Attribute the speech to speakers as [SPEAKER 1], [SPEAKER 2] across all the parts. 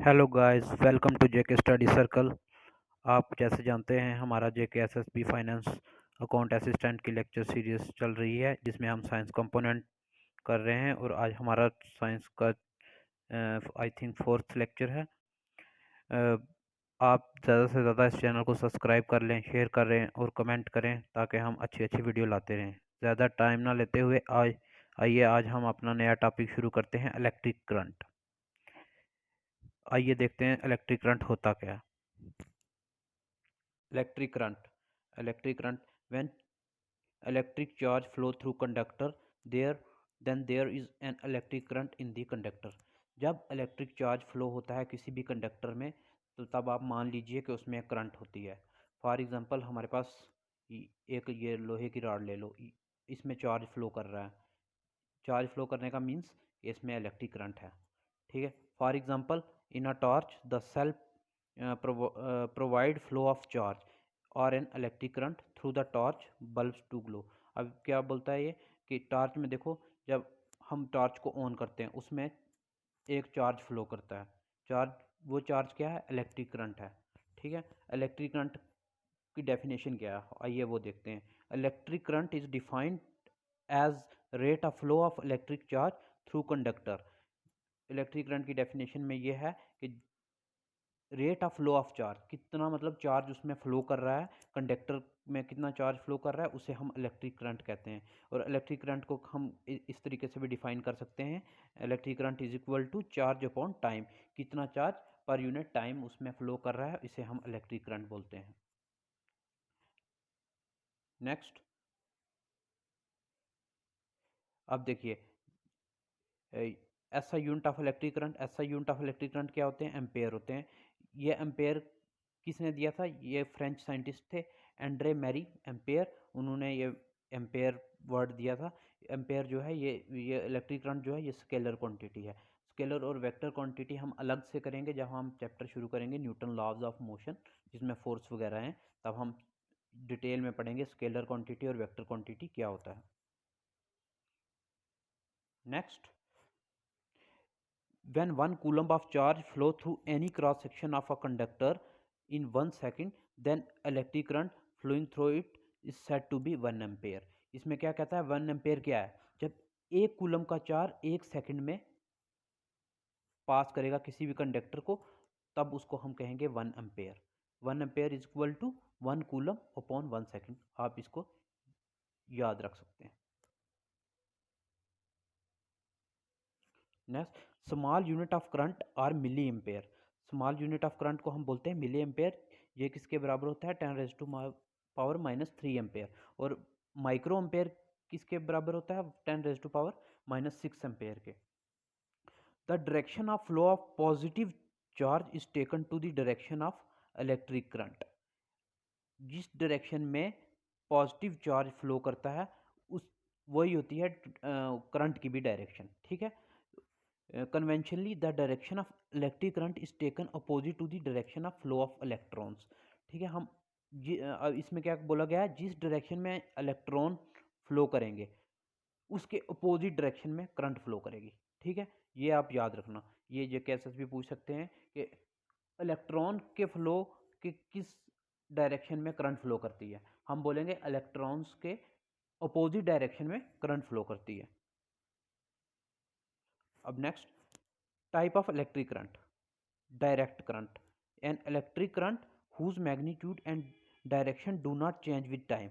[SPEAKER 1] Hello guys, welcome to JK study circle. आप जैसे जानते हैं हमारा JK SSB finance account assistant की लेक्चर सीरीज चल रही है जिसमें हम साइंस कंपोनेंट कर रहे हैं और आज हमारा साइंस का आई थिंक फोर्थ लेक्चर है। अ, आप ज़्यादा से ज़्यादा इस चैनल को सब्सक्राइब कर लें, शेयर करें और कमेंट करें ताकि हम अच्छी अच्छी वीडियो लाते रहें। ज़्यादा टाइम ना लेते हुए आज हम अपना नया टॉपिक शुरू करते हैं, इलेक्ट्रिक करंट। आइए देखते हैं इलेक्ट्रिक करंट होता क्या है। Electric current. Electric current. When electric charge flow through conductor, then there is an electric current in the conductor. जब इलेक्ट्रिक चार्ज फ्लो होता है किसी भी कंडक्टर में तो तब आप मान लीजिए कि उसमें करंट होती है। फॉर एग्जांपल हमारे पास एक ये लोहे की रॉड ले लो, इसमें चार्ज फ्लो कर रहा है। चार्ज फ्लो करने का मीन्स इसमें इलेक्ट्रिक करंट है। ठीक है। For example in a torch the cell provide flow of charge or an electric current through the torch bulbs to glow. अब क्या बोलता है ये कि टॉर्च में देखो, जब हम टॉर्च को ऑन करते हैं उसमें एक चार्ज फ्लो करता है। वो चार्ज क्या है? इलेक्ट्रिक करंट है। ठीक है। इलेक्ट्रिक करंट की डेफिनेशन क्या है, आइए वो देखते हैं। Electric current is defined as rate of flow of electric charge through conductor. Electric current की डेफिनेशन में ये है कि rate of flow of charge, कितना मतलब चार्ज उसमें फ्लो कर रहा है, कंडक्टर में कितना चार्ज फ्लो कर रहा है, उसे हम इलेक्ट्रिक करंट कहते हैं। और इलेक्ट्रिक करंट को हम इस तरीके से भी डिफाइन कर सकते हैं, electric current is equal to charge upon time. कितना चार्ज पर यूनिट टाइम उसमें फ्लो कर रहा है, इसे हम इलेक्ट्रिक करंट बोलते हैं। नेक्स्ट, अब देखिए SI unit of electric current. SI unit of electric current क्या होते हैं? एम्पेयर होते हैं। ये एम्पेयर किसने दिया था? ये फ्रेंच साइंटिस्ट थे, एंड्रे मैरी एम्पेयर। उन्होंने ये एम्पेयर वर्ड दिया था। एम्पेयर जो है ये इलेक्ट्रिक करंट जो है ये स्केलर क्वांटिटी है। स्केलर और वेक्टर क्वांटिटी हम अलग से करेंगे जब हम चैप्टर शुरू करेंगे न्यूटन लॉज ऑफ मोशन, जिसमें फोर्स वगैरह हैं, तब हम डिटेल में पढ़ेंगे स्केलर क्वांटिटी और वेक्टर क्वांटिटी क्या होता है। Next, when 1 coulomb of charge flow through any cross section of a conductor in 1 second, then electric current flowing through it is said to be 1 ampere. इसमें क्या कहता है? 1 एम्पेयर क्या है? जब 1 कूलम का चार्ज 1 सेकंड में पास करेगा किसी भी कंडक्टर को, तब उसको हम कहेंगे 1 ampere. 1 ampere is equal to 1 coulomb upon 1 second. आप इसको याद रख सकते हैं। Next, small unit of current और milliampere. Small unit of current को हम बोलते हैं मिली एम्पेयर। ये किसके बराबर होता है? 10⁻³ एम्पेयर। और माइक्रो एम्पेयर किसके बराबर होता है? 10⁻⁻6 एम्पेयर के। The direction of flow of positive charge is taken to the direction of electric current. जिस डायरेक्शन में पॉजिटिव चार्ज फ्लो करता है उस वही होती है करंट की भी डायरेक्शन। ठीक है। conventionally the direction of electric current is taken opposite to the direction of flow of electrons। ठीक है। हम इसमें क्या बोला गया है? जिस डायरेक्शन में इलेक्ट्रॉन फ्लो करेंगे उसके अपोजिट डायरेक्शन में करंट फ्लो करेगी। ठीक है। ये आप याद रखना। ये जो केसेस भी पूछ सकते हैं कि इलेक्ट्रॉन के फ्लो के किस डायरेक्शन में करंट फ्लो करती है, हम बोलेंगे इलेक्ट्रॉन्स के अपोजिट डायरेक्शन में करंट फ्लो करती है। अब next, type of electric current. Direct current, an electric current whose magnitude and direction do not change with time.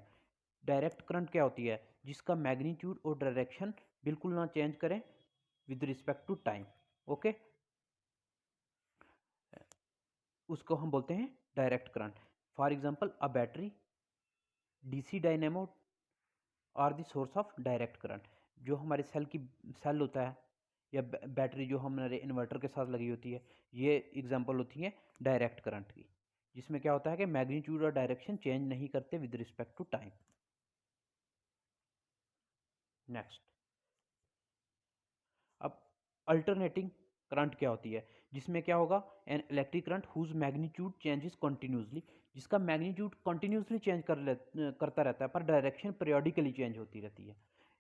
[SPEAKER 1] Direct current क्या होती है? जिसका मैग्नीट्यूड और डायरेक्शन बिल्कुल ना चेंज करें with respect to time. Okay, उसको हम बोलते हैं direct current. For example a battery, DC dynamo are the source of direct current. जो हमारे सेल होता है या बैटरी जो हमारे इन्वर्टर के साथ लगी होती है, ये एग्जांपल होती है डायरेक्ट करंट की, जिसमें क्या होता है कि मैग्नीट्यूड और डायरेक्शन चेंज नहीं करते with respect to time. Next, अब अल्टरनेटिंग करंट क्या होती है? जिसमें क्या होगा? An electric current whose magnitude changes continuously. जिसका मैग्नीट्यूड कंटिन्यूसली चेंज करता रहता है पर डायरेक्शन पीरियोडिकली चेंज होती रहती है,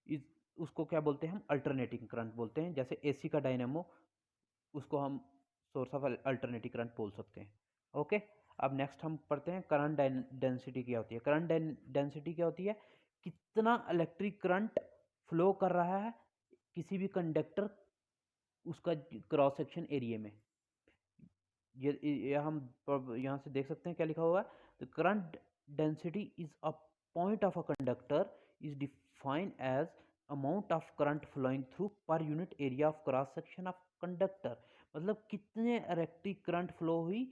[SPEAKER 1] इस उसको क्या बोलते हैं? हम अल्टरनेटिंग करंट बोलते हैं। जैसे एसी का डायनेमो, उसको हम सोर्स ऑफ अल्टरनेटिव करंट बोल सकते हैं। ओके, अब नेक्स्ट हम पढ़ते हैं करंट डेंसिटी क्या होती है। करंट डेंसिटी क्या होती है, कितना इलेक्ट्रिक करंट फ्लो कर रहा है किसी भी कंडक्टर उसका क्रॉस सेक्शन एरिया में। ये हम यहाँ से देख सकते हैं क्या लिखा हुआ है, the current density is a point of a conductor is defined as amount of current flowing through per unit area of cross section of conductor. मतलब कितने इलेक्ट्रिक करंट फ्लो हुई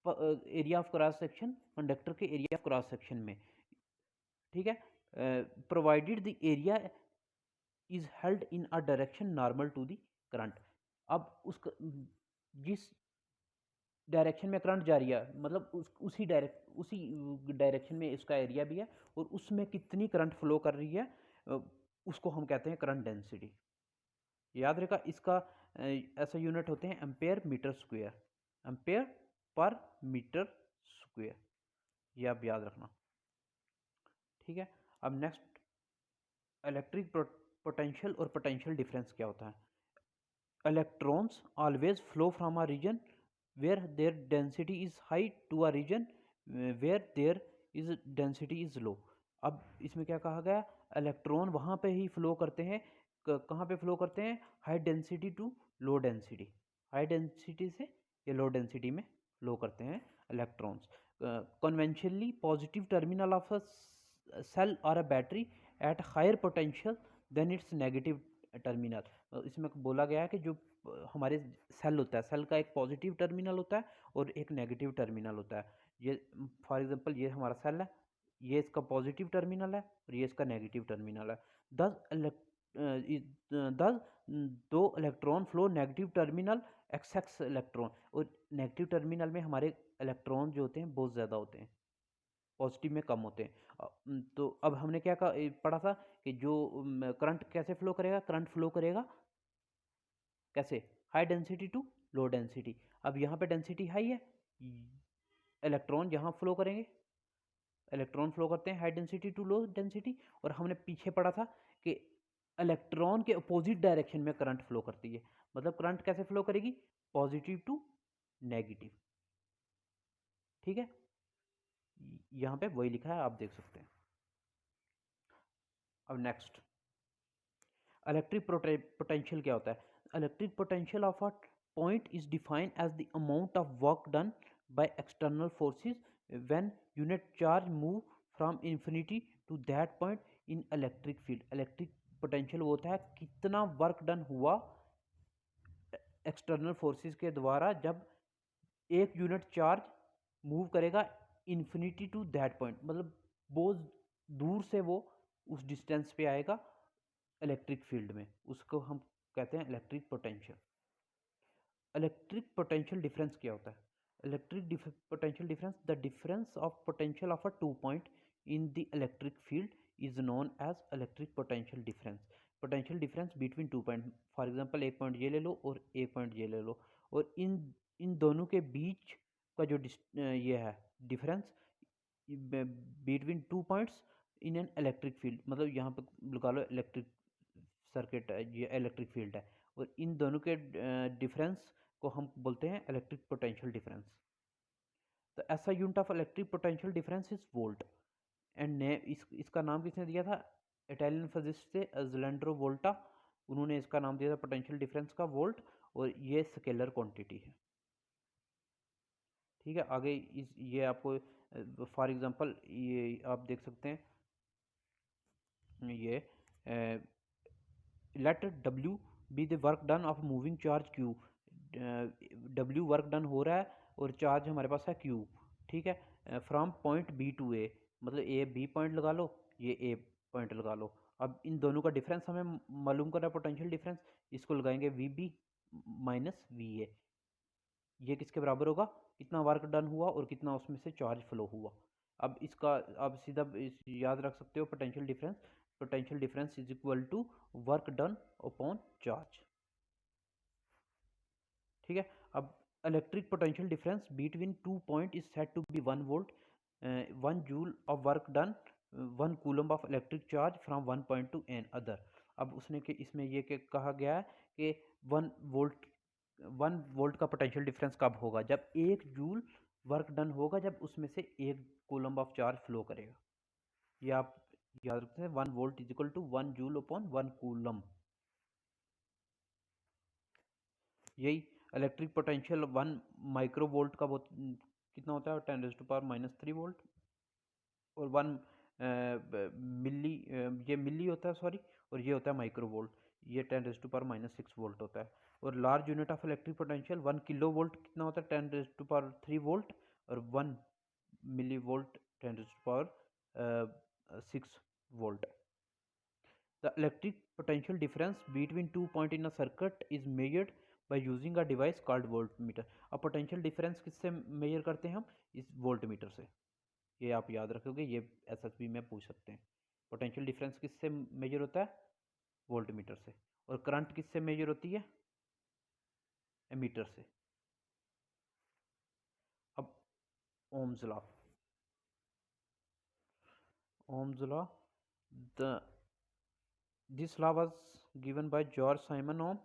[SPEAKER 1] area of cross section, conductor के area of cross section में। ठीक है, provided the area is held in a direction normal to the current. अब उस जिस डायरेक्शन में करंट जा रही है, मतलब उसी डायरेक्शन में इसका एरिया भी है और उसमें कितनी करंट फ्लो कर रही है, उसको हम कहते हैं करंट डेंसिटी। याद रखा, इसका ऐसा यूनिट होते हैं ampere metre square, ampere per metre square, ये आप याद रखना। ठीक है, अब नेक्स्ट इलेक्ट्रिक पोटेंशियल और पोटेंशियल डिफरेंस क्या होता है। Electrons always flow from a region where their density is high to a region where their is density is low। अब इसमें क्या कहा गया, इलेक्ट्रॉन वहाँ पे ही फ्लो करते हैं, कहाँ पे फ्लो करते हैं, high density to low density, high density से या लो डेंसिटी में फ्लो करते हैं electrons. Conventionally positive terminal of a cell or a battery at higher potential than its negative terminal. इसमें बोला गया है कि जो हमारे सेल होता है, सेल का एक पॉजिटिव टर्मिनल होता है और एक नेगेटिव टर्मिनल होता है। ये फॉर एग्जांपल ये हमारा सेल है, ये इसका पॉजिटिव टर्मिनल है और ये इसका नेगेटिव टर्मिनल है। दस दो electron flow negative terminal excess electron, और नेगेटिव टर्मिनल में हमारे इलेक्ट्रॉन जो होते हैं बहुत ज़्यादा होते हैं, पॉजिटिव में कम होते हैं। तो अब हमने क्या पढ़ा था कि जो करंट कैसे फ्लो करेगा, करंट फ्लो करेगा कैसे, high density to low density. अब यहाँ पे डेंसिटी हाई है, इलेक्ट्रॉन यहाँ फ्लो करेंगे, इलेक्ट्रॉन फ्लो करते हैं high density to low density. और हमने पीछे पढ़ा था कि इलेक्ट्रॉन के अपोजिट डायरेक्शन में करंट फ्लो करती है। मतलब करंट कैसे फ्लो करेगी, पॉजिटिव टू नेगेटिव। ठीक है, यहाँ पे वही लिखा है, आप देख सकते हैं। अब नेक्स्ट इलेक्ट्रिक पोटेंशियल क्या होता है। Electric potential of a point is defined as the amount of work done by external forces when unit charge move from infinity to that point in electric field. Electric potential वो होता है कितना work done हुआ external forces के द्वारा जब एक unit charge move करेगा इन्फिनिटी टू दैट पॉइंट, मतलब बहुत दूर से वो उस डिस्टेंस पे आएगा इलेक्ट्रिक फील्ड में, उसको हम कहते हैं electric potential. Electric potential difference क्या होता है। Electric potential difference, the difference of potential of a two point in the electric field is known as electric potential difference. Potential difference between two point, for example एक point ये ले लो और एक point ये ले लो, और इन दोनों के बीच का जो ये है difference between two points in an electric field, मतलब यहाँ पे लगा लो इलेक्ट्रिक सर्किट है, ये इलेक्ट्रिक फील्ड है, और इन दोनों के डिफरेंस को हम बोलते हैं इलेक्ट्रिक पोटेंशियल डिफरेंस। तो ऐसा unit of electric potential difference is volt and इसका नाम किसने दिया था, इटालियन फिजिसिस्ट से अलेजेंड्रो वोल्टा, उन्होंने इसका नाम दिया था पोटेंशियल डिफरेंस का वोल्ट, और ये स्केलर क्वांटिटी है। ठीक है, आगे ये आपको फॉर एग्जांपल ये आप देख सकते हैं, ये let W be the work done of moving charge Q. W work done हो रहा है और चार्ज हमारे पास है क्यू। ठीक है, फ्रॉम पॉइंट बी टू ए, मतलब ए बी पॉइंट लगा लो, ये ए पॉइंट लगा लो। अब इन दोनों का डिफरेंस हमें मालूम करना है, पोटेंशियल डिफरेंस, इसको लगाएंगे V B minus V A. ये किसके बराबर होगा, कितना वर्क डन हुआ और कितना उसमें से चार्ज फ्लो हुआ। अब इसका आप सीधा याद रख सकते हो, potential difference is equal to work done upon charge. ठीक है, अब electric potential difference between two point is said to be 1 volt, 1 joule of work done, 1 coulomb of electric charge from one point to an other. अब उसने के इसमें ये कहा गया है कि 1 वोल्ट 1 वोल्ट का पोटेंशियल डिफरेंस कब होगा? जब 1 जूल वर्क डन होगा, जब उसमें से 1 कूलम ऑफ चार्ज फ्लो करेगा। ये आप याद रखते हैं, 1 volt is equal to 1 joule upon 1 coulomb. यही इलेक्ट्रिक पोटेंशियल 1 माइक्रो वोल्ट का कितना होता है? 10⁻³ वोल्ट। और 1 मिली, ये मिली होता है सॉरी, और ये होता है माइक्रो वोल्ट। ये 10⁻⁻6 वोल्ट होता है। और large unit of electric potential 1 kilo volt कितना होता है? 10⁻³ वोल्ट। और 1 milli volt 10⁻6 volt. The electric potential difference between 2 points in a circuit is measured by using a device called voltmeter. अब potential difference किससे major करते हैं हम? इस वोल्टमीटर से। ये आप याद रखोगे, ये एसएसबी में पूछ सकते हैं। पोटेंशियल डिफरेंस किससे मेजर होता है? वोल्टमीटर से। और करंट किससे मेजर होती है? एमीटर से। अब Ohm's law, Ohm's law, the this law was given by George Simon Ohm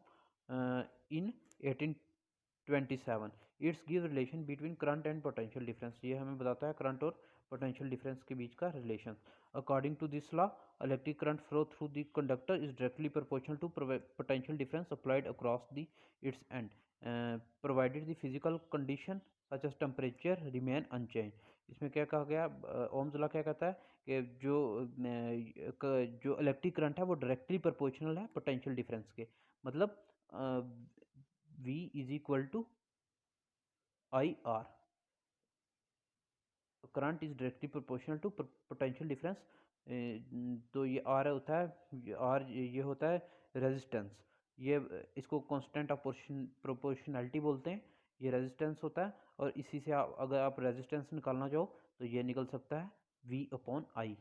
[SPEAKER 1] in 1827. It's give relation between current and potential difference. ये हमें बताता है करंट और पोटेंशियल डिफरेंस के बीच का relation. According to this law, electric current flow through the conductor is directly proportional to potential difference applied across the its end, provided the physical condition such as temperature remain unchange. इसमें क्या कहा गया? Ohm's law क्या कहता है कि जो electric current है वो डायरेक्टली प्रोपोर्शनल है पोटेंशियल डिफरेंस के। मतलब V is equal to I R. Current is directly proportional to potential difference. तो ये आर होता है, आर ये होता है रेजिस्टेंस। ये इसको कांस्टेंट ऑफ प्रोपोर्शनैलिटी बोलते हैं। ये रेजिस्टेंस होता है। और इसी से अगर आप रेजिस्टेंस निकालना चाहो तो ये निकल सकता है V अपॉन आई।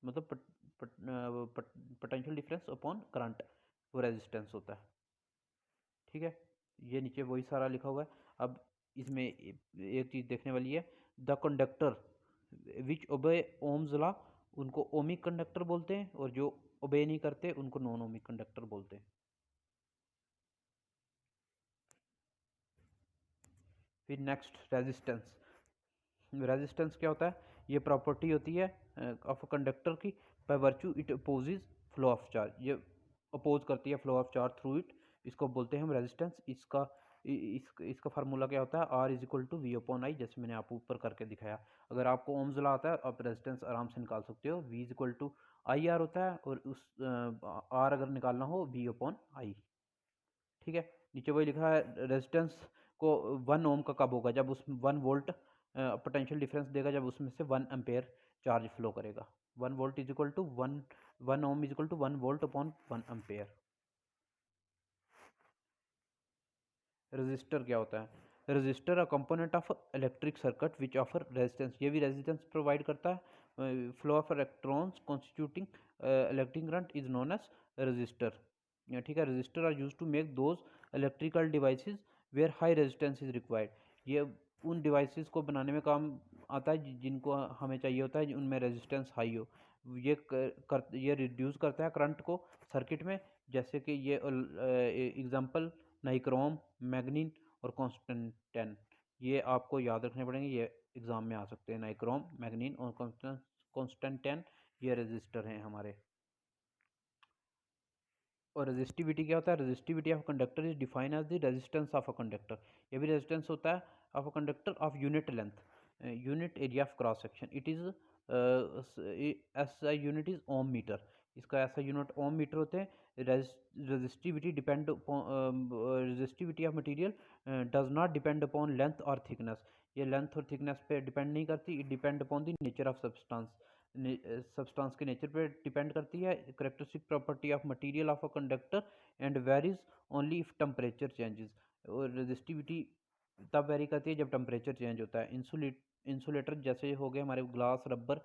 [SPEAKER 1] मतलब पोटेंशियल डिफरेंस अपॉन करंट, वो रेजिस्टेंस होता है। ठीक है, ये नीचे वही सारा लिखा हुआ है। अब इसमें एक चीज़ देखने वाली है, the conductor which obey Ohm's law, उनको ओमिक कंडक्टर बोलते हैं, और जो ओबे नहीं करते उनको नॉन ओमिक कंडक्टर बोलते हैं। फिर नेक्स्ट रेजिस्टेंस। रेजिस्टेंस क्या होता है? ये प्रॉपर्टी होती है ऑफ कंडक्टर की, by virtue it opposes flow of charge. ये अपोज करती है flow of charge through it, इसको बोलते हैं हम रेजिस्टेंस। इसका फार्मूला क्या होता है? R is equal to V upon I, जैसे मैंने आपको ऊपर करके दिखाया। अगर आपको ओम्स लॉ आता है आप रेजिस्टेंस आराम से निकाल सकते हो। V is equal to I R होता है, और उस आर अगर निकालना हो वी अपॉन आई। ठीक है, नीचे वही लिखा है, रेजिस्टेंस को 1 ओम का कब होगा? जब उस 1 वोल्ट पोटेंशियल डिफरेंस देगा, जब उसमें से 1 एम्पेयर चार्ज फ्लो करेगा। 1 volt is equal to 1 ohm is equal to 1 volt upon 1 ampere. Resistor क्या होता है? Resistor a component of electric circuit which offer resistance. ये भी रेजिस्टेंस प्रोवाइड करता है। Flow of electrons constituting electric current is known as resistor. ठीक है, resistor are use to make those electrical devices where high resistance is required. ये उन devices को बनाने में काम आता है जिनको हमें चाहिए होता है उनमें रेजिस्टेंस हाई हो। ये रिड्यूस करता है करंट को सर्किट में। जैसे कि ये एग्जांपल नाइक्रोम, मैग्नीन और कॉन्स्टेंटेन, ये आपको याद रखने पड़ेंगे, ये एग्जाम में आ सकते हैं। नाइक्रोम, मैग्नीन और कॉन्स्टेंटेन, ये रेजिस्टर हैं हमारे। और रेजिस्टिविटी क्या होता है? Resistivity of conductor is define as the resistance of a conductor. ये भी रेजिस्टेंस होता है of a conductor of unit length, unit area of cross section. It is ऐसा यूनिट इज ओम मीटर। इसका ऐसा यूनिट ओम मीटर होते हैं। Resistivity depend resistivity of material does not depend upon length और thickness. ये length और thickness पे depend नहीं करती, it depend upon the nature of substance. Substance के नेचर पे डिपेंड करती है। Characteristic property of material of a conductor and varies only if temperature changes. और रेजिस्टिविटी तब वेरी करती है जब टेम्परेचर चेंज होता है। इंसुलेटर जैसे हो गए हमारे ग्लास, रबर,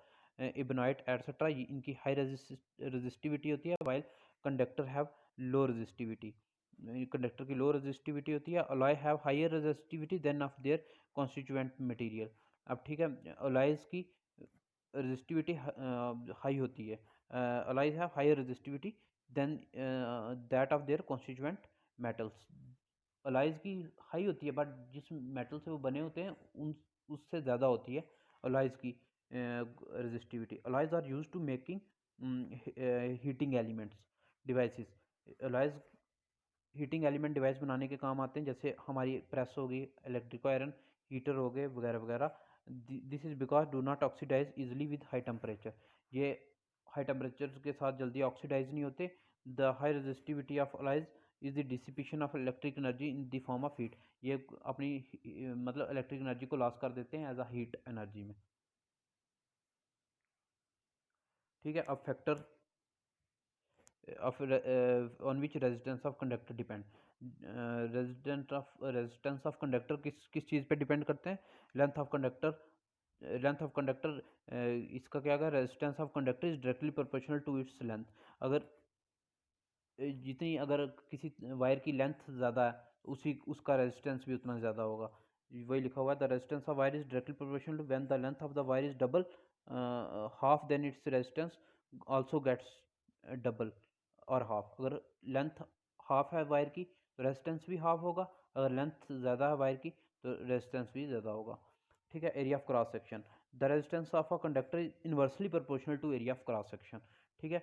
[SPEAKER 1] इबनाइट एटसेट्रा, इनकी हाई रेजिस्टिविटी होती है, while conductor have low resistivity. Conductor की लो रेजिस्टिविटी होती है। Alloy have higher resistivity than of their constituent material. अब ठीक है, अलॉयज की रेजिस्टिविटी हाई होती है। alloys have higher resistivity than that of their constituent metals। Alloys की हाई होती है, बट जिस मेटल से वो बने होते हैं उन उससे ज़्यादा होती है अलॉयज़ की resistivity. Alloys are used to making heating elements devices. Alloys heating element device बनाने के काम आते हैं, जैसे हमारी प्रेस हो गई, इलेक्ट्रिक आयरन हीटर हो गए, वगैरह वगैरह। This is because do not oxidise easily with high temperature. ये हाई टेम्परेचर के साथ जल्दी ऑक्सीडाइज नहीं होते। The high resistivity of alloys is the dissipation of electric energy in the form of heat. ये अपनी मतलब इलेक्ट्रिक एनर्जी को लॉस कर देते हैं एज अ हीट एनर्जी में। ठीक है, अब factor of on which resistance of conductor depend। Resistance of conductor किस चीज़ पे डिपेंड करते हैं? Length of conductor. Length of conductor इसका क्या है? Resistance of conductor is directly proportional to its length. अगर जितनी अगर किसी वायर की लेंथ ज़्यादा है, उसी उसका रेजिस्टेंस भी उतना ज़्यादा होगा। वही लिखा हुआ है, the resistance of wire is directly proportional to when the length of the wire is double half then its resistance also gets double और हाफ। अगर लेंथ हाफ है वायर की तो रेजिस्टेंस भी हाफ होगा, अगर लेंथ ज़्यादा है वायर की तो रेजिस्टेंस भी ज़्यादा होगा। ठीक है, area of cross section. The resistance of a conductor is inversely proportional to area of cross section. ठीक है,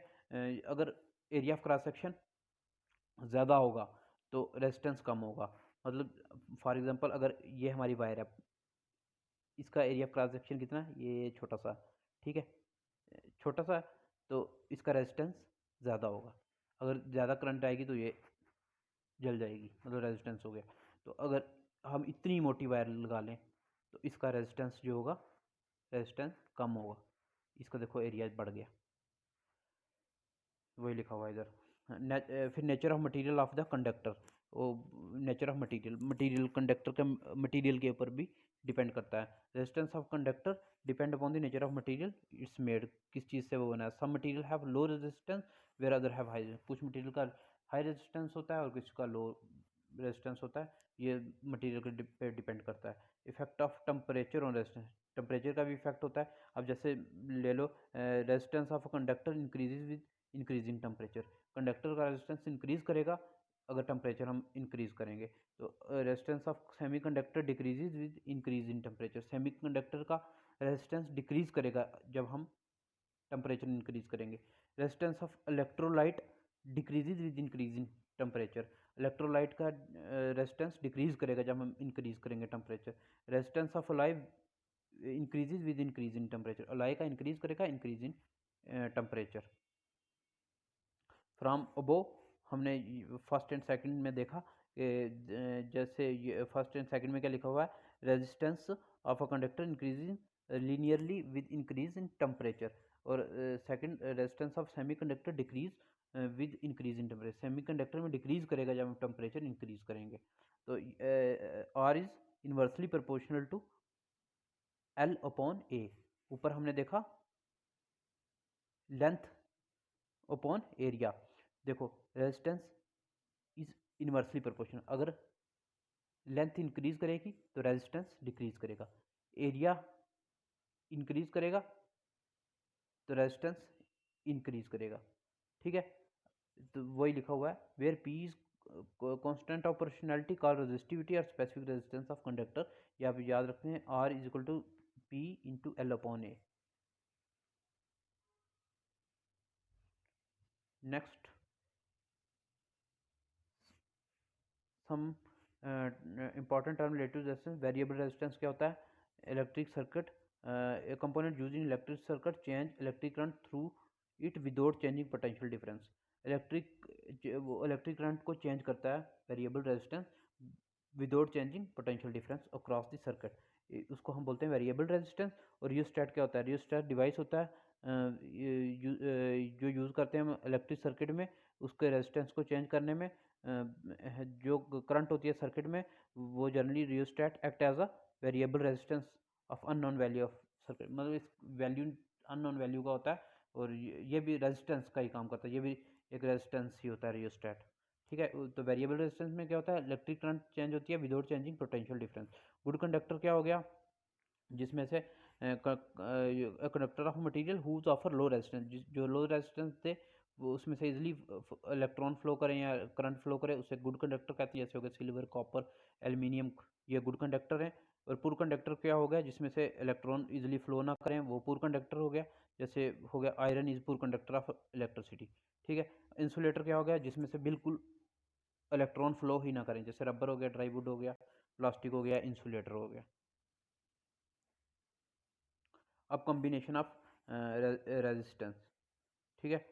[SPEAKER 1] अगर एरिया ऑफ क्रॉस सेक्शन ज़्यादा होगा तो रेजिस्टेंस कम होगा। मतलब फॉर एग्जांपल अगर ये हमारी वायर है, इसका एरिया ऑफ क्रॉस सेक्शन कितना है? ये छोटा सा, ठीक है, छोटा सा है, तो इसका रेजिस्टेंस ज़्यादा होगा। अगर ज़्यादा करंट आएगी तो ये जल जाएगी, मतलब रेजिस्टेंस हो गया। तो अगर हम इतनी मोटी वायर लगा लें तो इसका रेजिस्टेंस जो होगा, रेजिस्टेंस कम होगा। इसका देखो एरिया बढ़ गया, वही लिखा हुआ है इधर। फिर nature of material of the conductor. वो नेचर ऑफ मटेरियल कंडक्टर के मटेरियल के ऊपर भी डिपेंड करता है। Resistance of conductor depend upon the nature of material it's made. किस चीज़ से वो बना है? Some material have low resistance where other have high. कुछ मटेरियल का हाई रेजिस्टेंस होता है और कुछ का लो रेजिस्टेंस होता है। ये मटेरियल के पे डिपेंड करता है। Effect of temperature on resistance. Temperature का भी इफेक्ट होता है। अब जैसे ले लो, resistance of conductor increases with increasing temperature. Conductor का रेजिस्टेंस इंक्रीज करेगा अगर टेम्परेचर हम इंक्रीज करेंगे। तो resistance of semi conductor decreases with increase in temperature. Semiconductor का रेजिस्टेंस डिक्रीज करेगा जब हम टेम्परेचर इंक्रीज करेंगे। Resistance of electrolyte decreases with increase in temperature. Electrolyte का रेजिस्टेंस डिक्रीज करेगा जब हम इंक्रीज करेंगे temperature. Resistance of alloy increases with increase in temperature. Alloy का इंक्रीज करेगा increase in temperature. From above हमने फर्स्ट एंड सेकंड में देखा कि जैसे ये फर्स्ट एंड सेकंड में क्या लिखा हुआ है? Resistance of a conductor increasing linearly with increase in temperature. और second, resistance of semi conductor decrease with increase in temperature. Semi conductor में डिक्रीज करेगा जब हम टेम्परेचर इंक्रीज करेंगे। तो R is inversely proportional to L upon A. ऊपर हमने देखा लेंथ अपॉन एरिया। देखो, रेजिस्टेंस इज इनवर्सली प्रोपोर्शनल। अगर लेंथ इंक्रीज करेगी तो रेजिस्टेंस डिक्रीज करेगा। एरिया इंक्रीज करेगा तो रेजिस्टेंस इंक्रीज करेगा। ठीक है, तो वही लिखा हुआ है, where P is constant of proportionality call resistivity और स्पेसिफिक रेजिस्टेंस ऑफ कंडक्टर। ये आप याद रखते हैं, R is equal to P into L upon A. Next, some important term related resistance. Variable resistance क्या होता है? Electric circuit, a component use in electric circuit change electric current through it without changing potential difference. Electric current को change करता है variable resistance without changing potential difference across the circuit. उसको हम बोलते हैं वेरिएबल रेजिस्टेंस। और rheostat क्या होता है? रियोस्टेट डिवाइस होता है जो यूज़ करते हैं हम इलेक्ट्रिक सर्किट में, उसके रेजिस्टेंस को चेंज करने में। जो करंट होती है सर्किट में, वो generally rheostat act as a variable resistance of unknown value of circuit. मतलब इस वैल्यू अननोन वैल्यू का होता है, और ये भी रेजिस्टेंस का ही काम करता है। ये भी एक रेजिस्टेंस ही होता है, रियोस्टेट। ठीक है, तो वेरिएबल रेजिस्टेंस में क्या होता है? इलेक्ट्रिक करंट चेंज होती है without changing potential difference. Good conductor क्या हो गया? जिसमें से conductor of material whose offer low resistance, जो लो रेजिस्टेंस थे वो उसमें से इजीली इलेक्ट्रॉन फ्लो करें या करंट फ्लो करें, उसे गुड कंडक्टर कहते हैं। जैसे हो गया सिल्वर, कॉपर, एल्यूमिनियम, ये गुड कंडक्टर हैं। और पुअर कंडक्टर क्या हो गया, जिसमें से इलेक्ट्रॉन इजीली फ्लो ना करें, वो पुअर कंडक्टर हो गया। जैसे हो गया iron is poor conductor of electricity, ठीक है। इंसुलेटर क्या हो गया, जिसमें से बिल्कुल इलेक्ट्रॉन फ्लो ही ना करें, जैसे रबर हो गया, ड्राईवुड हो गया, प्लास्टिक हो गया, इंसुलेटर हो गया। अब कॉम्बिनेशन ऑफ रेजिस्टेंस, ठीक है।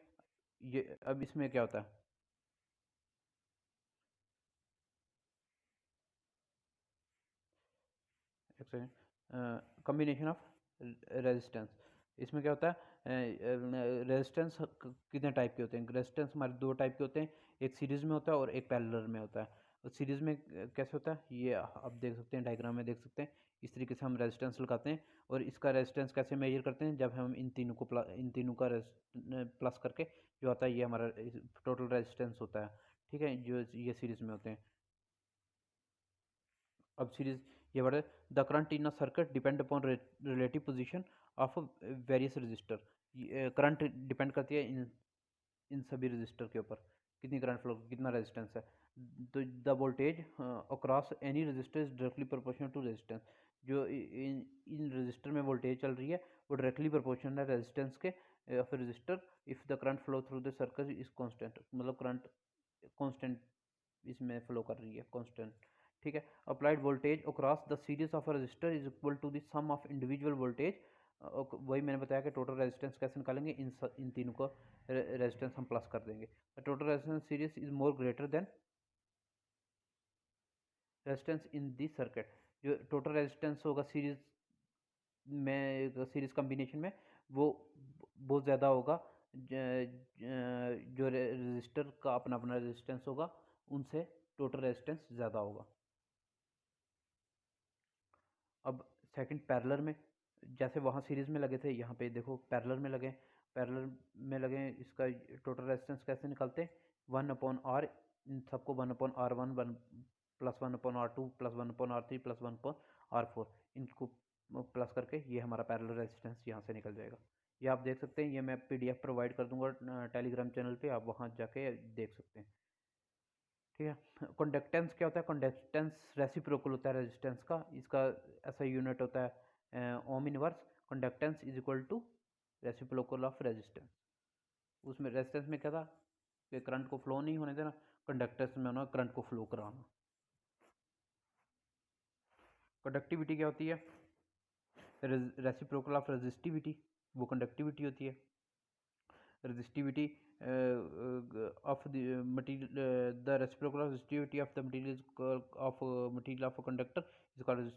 [SPEAKER 1] ये अब इसमें क्या होता है, एक सेकेंड, कॉम्बिनेशन ऑफ रेजिस्टेंस, इसमें क्या होता है, रेजिस्टेंस कितने टाइप के होते हैं। रेजिस्टेंस हमारे दो टाइप के होते हैं, एक सीरीज में होता है और एक पैरेलल में होता है। और सीरीज में कैसे होता है, ये आप देख सकते हैं, डायग्राम में देख सकते हैं। इस तरीके से हम रेजिस्टेंस लगाते हैं और इसका रेजिस्टेंस कैसे मेजर करते हैं, जब हम इन तीनों का प्लस करके जो आता है, ये हमारा टोटल रेजिस्टेंस होता है, ठीक है, जो ये सीरीज में होते हैं। अब सीरीज ये वर्ड है, the current in a circuit depend upon relative position of various register. Current depend करती है इन सभी रजिस्टर के ऊपर, कितनी करंट फ्लो, कितना रेजिस्टेंस है। तो the voltage across any resistor is directly proportional to resistance. जो इन रजिस्टर में वोल्टेज चल रही है, वो डायरेक्टली प्रोपोर्शनल है रेजिस्टेंस के of resistor, if the current flow through the circuit is constant, मतलब करंट कांस्टेंट इसमें फ्लो कर रही है, कांस्टेंट, ठीक है। Applied voltage across the series of resistor is equal to the sum of individual voltage. वही मैंने बताया कि टोटल रेजिस्टेंस कैसे निकालेंगे, इन तीनों को रेजिस्टेंस हम प्लस कर देंगे। Total resistance series is more greater than resistance in the circuit. जो टोटल रेजिस्टेंस होगा सीरीज में, सीरीज कॉम्बिनेशन में, वो बहुत ज़्यादा होगा, जो रजिस्टर का अपना अपना रेजिस्टेंस होगा, उनसे टोटल रेजिस्टेंस ज़्यादा होगा। अब सेकंड पैरेलल में, जैसे वहाँ सीरीज में लगे थे, यहाँ पे देखो पैरेलल में लगे, पैरेलल में लगे, इसका टोटल रेजिस्टेंस कैसे निकालते हैं, 1/R, इन सबको 1/R1, 1 plus 1/R2 plus 1/R3 plus 1/R4, इनको प्लस करके ये हमारा पैरेलल रेजिस्टेंस यहाँ से निकल जाएगा। ये आप देख सकते हैं, ये मैं PDF प्रोवाइड कर दूंगा टेलीग्राम चैनल पे, आप वहाँ जाके देख सकते हैं, ठीक है। कंडक्टेंस क्या होता है, कंडक्टेंस रेसिप्रोकल होता है रेजिस्टेंस का, इसका ऐसा यूनिट होता है ohm inverse. Conductance is equal to reciprocal of resistance. उसमें रेजिस्टेंस में क्या था कि करंट को फ्लो नहीं होने देना, कंडक्टेंस में होना करंट को फ्लो कराना। कंडक्टिविटी क्या होती है, रेसिप्रोकल ऑफ रेजिस्टिविटी, वो कंडक्टिविटी होती है। resistivity of the material, the reciprocal resistivity of the material is of material of a conductor is called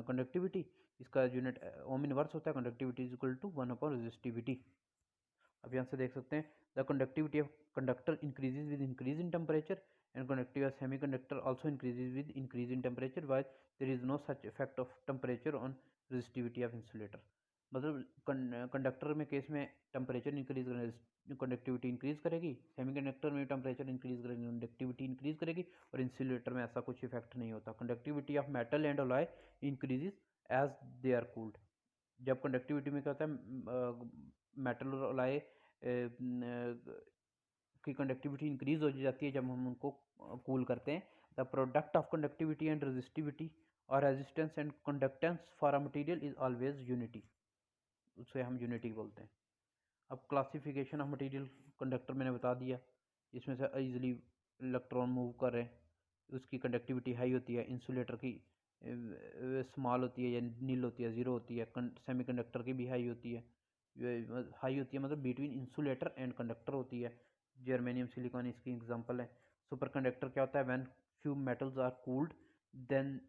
[SPEAKER 1] conductivity। इसका यूनिट ओम इनवर्स होता है, conductivity is equal to 1/resistivity। अब यहाँ से देख सकते हैं, the conductivity of conductor increases with increase in temperature and conductivity of semi conductor also increases with increase in temperature, while there is no such effect of temperature on resistivity of insulator. मतलब conductor में case में temperature increase करेगी, conductivity increase करेगी, semi conductor में temperature increase करेगी, conductivity increase करेगी, और insulator में ऐसा कुछ इफेक्ट नहीं होता। Conductivity of metal and alloy increases as they are cooled. जब कंडक्टिविटी में क्या होता है, मेटल और अलॉय की कंडक्टिविटी इंक्रीज हो जाती है जब हम उनको कूल करते हैं। The product of conductivity and resistivity or resistance and conductance for a material is always unity, उसे हम यूनिटी बोलते हैं। अब क्लासिफिकेशन ऑफ मटेरियल, कंडक्टर मैंने बता दिया, इसमें से इजीली इलेक्ट्रॉन मूव कर रहे हैं, उसकी कंडक्टिविटी हाई होती है। इंसुलेटर की स्मॉल होती है या नील होती है, ज़ीरो होती है। सेमी कंडक्टर की भी हाई होती है, हाई होती है, मतलब बिटवीन इंसुलेटर एंड कंडक्टर होती है। जर्मेनियम सिलिकॉन इसकी एग्जांपल है। सुपर कंडक्टर क्या होता है, when few metals are cooled then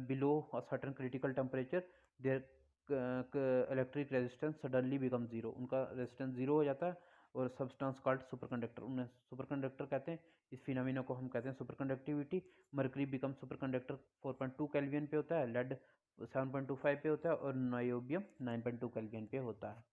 [SPEAKER 1] below a certain critical temperature their electric resistance suddenly become zero, उनका रेजिस्टेंस जीरो हो जाता है, और सब्सटेंस कॉल्ड सुपर कंडक्टर, उन्हें सुपर कंडक्टर कहते हैं। इस फिनोमिना को हम कहते हैं super conductivity. Mercury become super conductor 4.2 kelvin पे होता है, लेड 7.25 पे होता है, और नायोबियम 9.2 केल्विन पे होता है।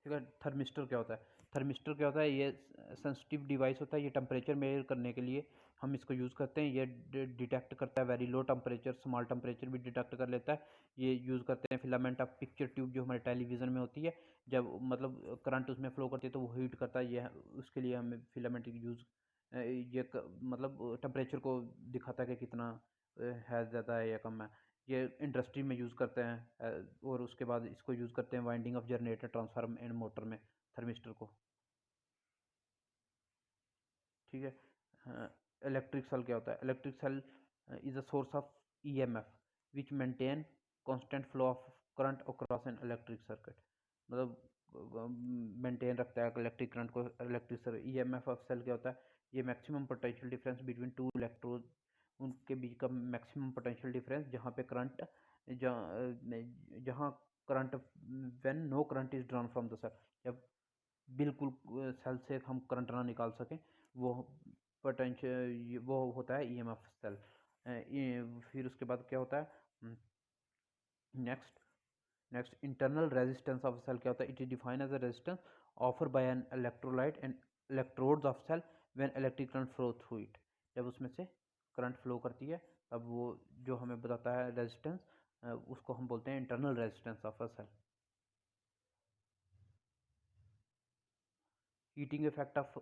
[SPEAKER 1] ठीक है। थर्मिस्टर क्या होता है? थर्मिस्टर क्या होता है? ये सेंसिटिव डिवाइस होता है, ये टेम्परेचर मेजर करने के लिए हम इसको यूज़ करते हैं। ये डिटेक्ट करता है very low temperature, small temperature भी डिटेक्ट कर लेता है। ये यूज़ करते हैं फिलामेंट ऑफ पिक्चर ट्यूब जो हमारे टेलीविज़न में होती है, जब मतलब करंट उसमें फ्लो करती है तो वो हीट करता है। ये उसके लिए हमें फिलामेंट यूज़ मतलब टेम्परेचर को दिखाता है कि कितना है, ज़्यादा है या कम है। ये इंडस्ट्री में यूज़ करते हैं और उसके बाद इसको यूज़ करते हैं winding of generator, transformer and motor में, थर्मिस्टर को। ठीक है। इलेक्ट्रिक सेल क्या होता है? Electric cell is a source of EMF which maintain constant flow of current across an electric circuit. मतलब मेंटेन रखता है इलेक्ट्रिक करंट को electric circuit. EMF of cell क्या होता है? ये maximum potential difference between two electrode, उनके बीच का मैक्सिमम पोटेंशियल डिफरेंस जहाँ पे करंट, जहाँ current, when no current is drawn from the cell, जब बिल्कुल सेल से हम करंट ना निकाल सकें, वो पोटेंशियल वो होता है ईएमएफ सेल। फिर उसके बाद क्या होता है? Next next internal resistance of cell क्या होता है? It is defined as a resistance offer by an electrolyte and electrodes of cell when electric current flow through it. जब उसमें से करंट फ्लो करती है तब वो जो हमें बताता है रेजिस्टेंस, उसको हम बोलते हैं internal resistance of a cell. Heating effect of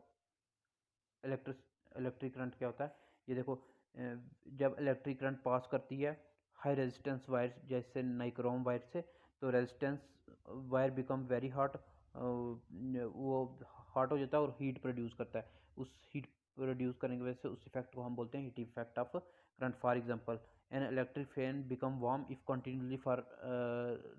[SPEAKER 1] electric electric current क्या होता है? ये देखो, जब इलेक्ट्रिक करंट पास करती है हाई रेजिस्टेंस वायर जैसे नाइक्रोम वायर से, तो resistance wire become very hot, वो हॉट हो जाता है और हीट प्रोड्यूस करता है। उस हीट प्रोड्यूस करने की वजह से उस इफेक्ट को हम बोलते हैं heat effect of current. For example, an electric fan become warm if continuously for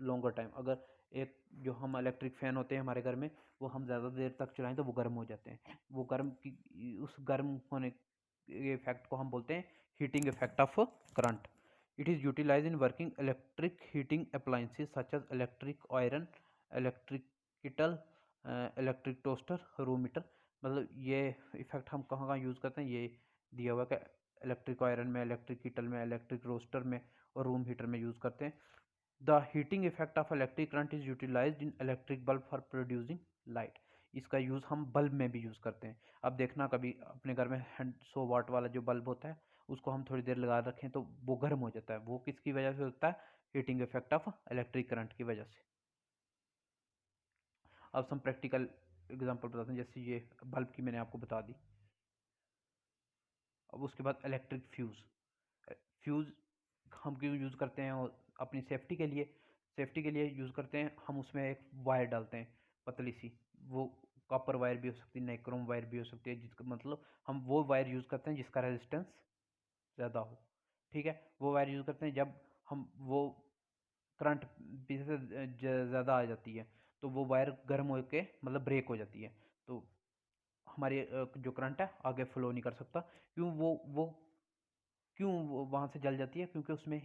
[SPEAKER 1] longer time. अगर एक जो हम इलेक्ट्रिक फैन होते हैं हमारे घर में, वो हम ज़्यादा देर तक चलाएं तो वो गर्म हो जाते हैं। वो गर्म की उस गर्म होने के इफेक्ट को हम बोलते हैं heating effect of current. It is utilize in working electric heating appliances such as electric iron, electric kettle, electric toaster, room heater. मतलब ये इफेक्ट हम कहाँ कहाँ यूज़ करते हैं, ये दिया हुआ है। इलेक्ट्रिक आयरन में, इलेक्ट्रिक किटल में, इलेक्ट्रिक रोस्टर में और रूम हीटर में यूज़ करते हैं। The heating effect of electric current is utilized in electric bulb for producing light. इसका यूज़ हम बल्ब में भी यूज़ करते हैं। अब देखना कभी अपने घर में 100 वाट वाला जो बल्ब होता है, उसको हम थोड़ी देर लगा रखें तो वो गर्म हो जाता है। वो किसकी वजह से होता है? Heating effect of electric current की वजह से। अब हम प्रैक्टिकल एग्जांपल बताते हैं, जैसे ये बल्ब की मैंने आपको बता दी। अब उसके बाद इलेक्ट्रिक फ्यूज़। फ्यूज़ हम क्यों यूज़ करते हैं? और अपनी सेफ्टी के लिए, सेफ्टी के लिए यूज़ करते हैं। हम उसमें एक वायर डालते हैं पतली सी, वो कॉपर वायर भी हो सकती है, नाइक्रोम वायर भी हो सकती है, जिसका मतलब हम वो वायर यूज़ करते हैं जिसका रेजिस्टेंस ज़्यादा हो। ठीक है, वो वायर यूज़ करते हैं जब हम वो करंट पीछे से ज़्यादा आ जाती है तो वो वायर गर्म होके मतलब ब्रेक हो जाती है, तो हमारी जो करंट है आगे फ्लो नहीं कर सकता। क्यों वो वहाँ से जल जाती है? क्योंकि उसमें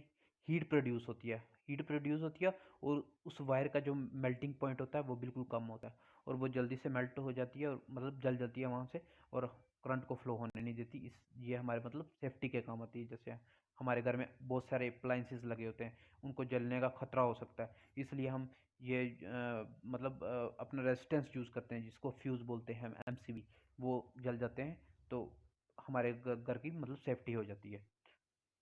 [SPEAKER 1] हीट प्रोड्यूस होती है, हीट प्रोड्यूस होती है और उस वायर का जो मेल्टिंग पॉइंट होता है वो बिल्कुल कम होता है और वो जल्दी से मेल्ट हो जाती है और मतलब जल जाती है वहाँ से, और करंट को फ्लो होने नहीं देती। इस ये हमारे मतलब सेफ्टी के काम आती है। जैसे हमारे घर में बहुत सारे अप्लाइंसेस लगे होते हैं, उनको जलने का खतरा हो सकता है, इसलिए हम ये मतलब अपना रेजिस्टेंस यूज़ करते हैं जिसको फ्यूज़ बोलते हैं, हम एमसीबी। वो जल जाते हैं तो हमारे घर की मतलब सेफ्टी हो जाती है।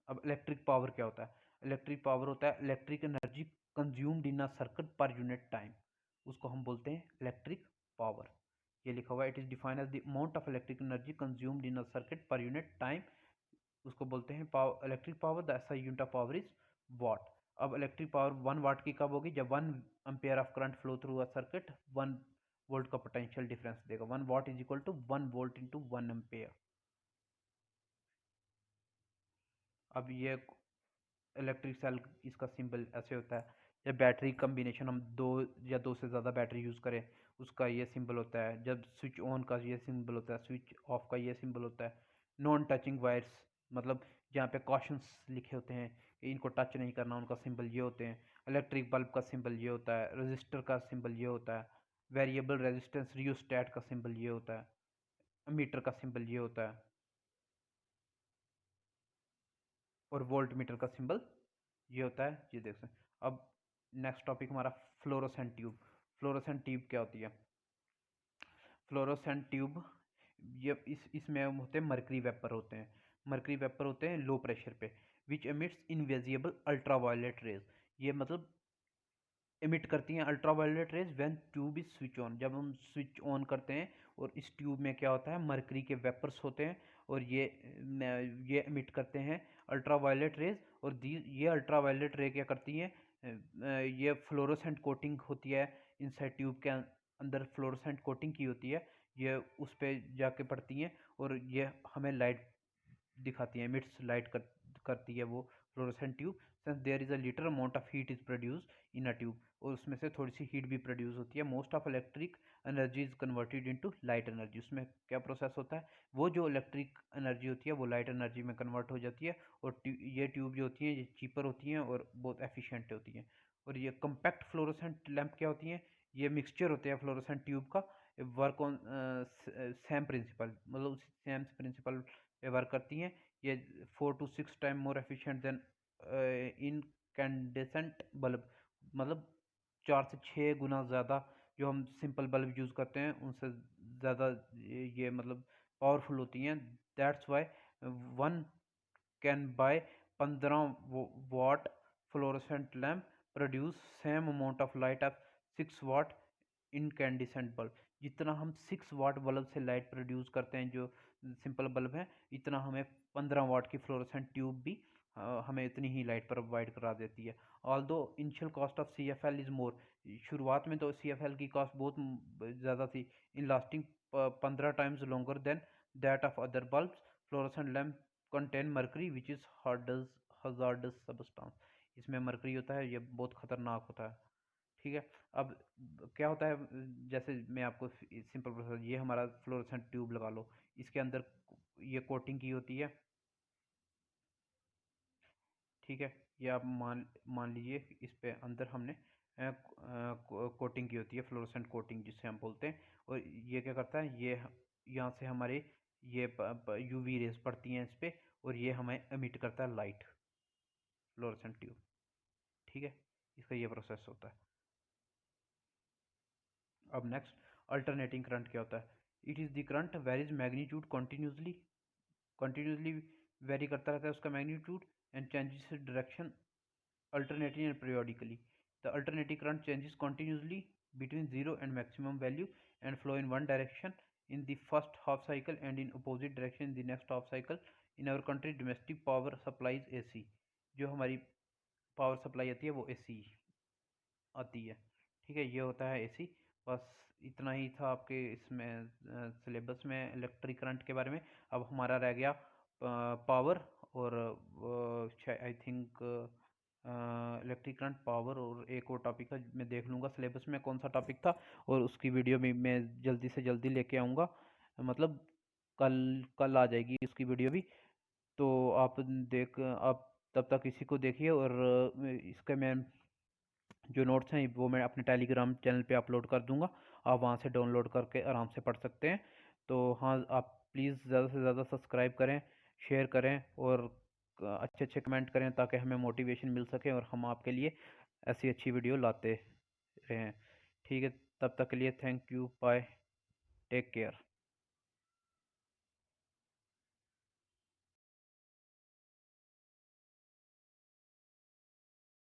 [SPEAKER 1] अब इलेक्ट्रिक पावर क्या होता है? इलेक्ट्रिक पावर होता है electric energy consumed in a circuit per unit time. उसको हम बोलते हैं इलेक्ट्रिक पावर। ये लिखा हुआ है, it is defined as the amount of electric energy consumed in a circuit per unit time. उसको बोलते हैं power, electric power. The SI unit of power is watt. अब इलेक्ट्रिक पावर 1 वाट की कब होगी? जब 1 ampere of current flow through a circuit 1 volt का potential difference देगा। 1 watt is equal to 1 volt into 1 ampere. अब ये इलेक्ट्रिक सेल, इसका सिंबल ऐसे होता है। जब बैटरी कम्बिनेशन हम दो या दो से ज़्यादा बैटरी यूज़ करें, उसका ये सिंबल होता है। जब स्विच ऑन का ये सिंबल होता है, स्विच ऑफ का ये सिंबल होता है। नॉन टचिंग वायर्स, मतलब जहाँ पे कॉशंस लिखे होते हैं कि इनको टच नहीं करना, उनका सिंबल ये होते हैं। इलेक्ट्रिक बल्ब का सिंबल ये होता है। रजिस्टर का सिंबल ये होता है। वेरिएबल रेजिस्टेंस रियोस्टेट का सिंबल ये होता है। मीटर का सिंबल ये होता है और वोल्ट मीटर का सिंबल ये होता है। ये देख सकते हैं। अब नेक्स्ट टॉपिक हमारा फ्लोरोसेंट ट्यूब। फ्लोरोसेंट ट्यूब क्या होती है? फ्लोरोसेंट ट्यूब, ये इसमें होते हैं मर्करी वेपर होते हैं, मर्करी वेपर होते हैं लो प्रेशर पे, विच एमिट्स इनविजिबल अल्ट्रावायलेट रेज। ये मतलब इमिट करती हैं ultraviolet rays when tube is switch on, जब हम स्विच ऑन करते हैं। और इस ट्यूब में क्या होता है, मर्करी के वेपर्स होते हैं और ये इमिट करते हैं अल्ट्रावायलेट रेज। और ये अल्ट्रावायलेट रे क्या करती हैं, ये फ्लोरोसेंट कोटिंग होती है इनसाइड ट्यूब के अंदर, फ्लोरोसेंट कोटिंग की होती है, ये उस पर जाके पड़ती हैं और ये हमें लाइट दिखाती है, एमिट्स लाइट करती है वो fluorescent tube. Since there is a little amount of heat is produce in a tube, और उसमें से थोड़ी सी हीट भी प्रोड्यूस होती है। Most of electric energy is converted into light energy. उसमें क्या प्रोसेस होता है, वो जो इलेक्ट्रिक एनर्जी होती है वो लाइट एनर्जी में कन्वर्ट हो जाती है। और ये ट्यूब जो होती हैं ये चीपर होती हैं और बहुत एफिशिएंट होती हैं। और ये कम्पैक्ट फ्लोरोसेंट लैंप क्या होती हैं, ये मिक्सचर होते हैं फ्लोरोसेंट ट्यूब का, वर्क ऑन सेम प्रिंसिपल, मतलब उसी सेम प्रिंसिपल पे वर्क करती हैं। ये 4 to 6 time more efficient then incandescent bulb, मतलब 4 से 6 गुना ज़्यादा जो हम सिंपल बल्ब यूज़ करते हैं उनसे ज़्यादा ये मतलब पावरफुल होती हैं। That's why one can buy 15 watt fluorescent lamp produce same amount of light of 6 watt incandescent bulb. जितना हम 6 वाट बल्ब से लाइट प्रोड्यूस करते हैं जो सिंपल बल्ब है, इतना हमें 15 वाट की फ्लोरोसेंट ट्यूब भी हमें इतनी ही लाइट प्रोवाइड करा देती है। Although initial cost of CFL is more, शुरुआत में तो CFL की कॉस्ट बहुत ज़्यादा थी। In lasting 15 times longer than that of other bulbs, fluorescent lamp contain mercury which is hazardous substance. इसमें मर्करी होता है, ये बहुत खतरनाक होता है। ठीक है, अब क्या होता है, जैसे मैं आपको सिंपल प्रोसेस, ये हमारा फ्लोरोसेंट ट्यूब लगा लो, इसके अंदर ये कोटिंग की होती है। ठीक है, ये आप मान लीजिए इस पे अंदर हमने कोटिंग की होती है, फ्लोरोसेंट कोटिंग जिसे हम बोलते हैं। और ये क्या करता है, ये यहाँ से हमारे ये UV रेज पड़ती हैं इस पे और ये हमें एमिट करता है लाइट, फ्लोरोसेंट ट्यूब। ठीक है, इसका ये प्रोसेस होता है। अब नेक्स्ट, अल्टरनेटिंग करंट क्या होता है? It is the current varies magnitude continuously very करता रहता है उसका magnitude, and changes direction alternating and periodically. The alternating current changes continuously between 0 and maximum value and flow in one direction in the first half cycle and in opposite direction in the next half cycle. In our country, domestic power supply is AC. जो हमारी power supply आती है वो AC आती है। ठीक है, ये होता है AC। बस इतना ही था आपके इसमें सिलेबस में इलेक्ट्रिक करंट के बारे में। अब हमारा रह गया पावर और I think electric current, power और एक और टॉपिक था, मैं देख लूँगा सिलेबस में कौन सा टॉपिक था और उसकी वीडियो में मैं जल्दी से जल्दी लेके आऊँगा। मतलब कल कल आ जाएगी उसकी वीडियो भी। तो आप तब तक इसी को देखिए। और इसके मैं जो नोट्स हैं वो मैं अपने टेलीग्राम चैनल पे अपलोड कर दूंगा, आप वहाँ से डाउनलोड करके आराम से पढ़ सकते हैं। तो हाँ, आप प्लीज़ ज़्यादा से ज़्यादा सब्सक्राइब करें, शेयर करें और अच्छे अच्छे कमेंट करें ताकि हमें मोटिवेशन मिल सके और हम आपके लिए ऐसी अच्छी वीडियो लाते रहें। ठीक है, तब तक के लिए thank you, bye, take care.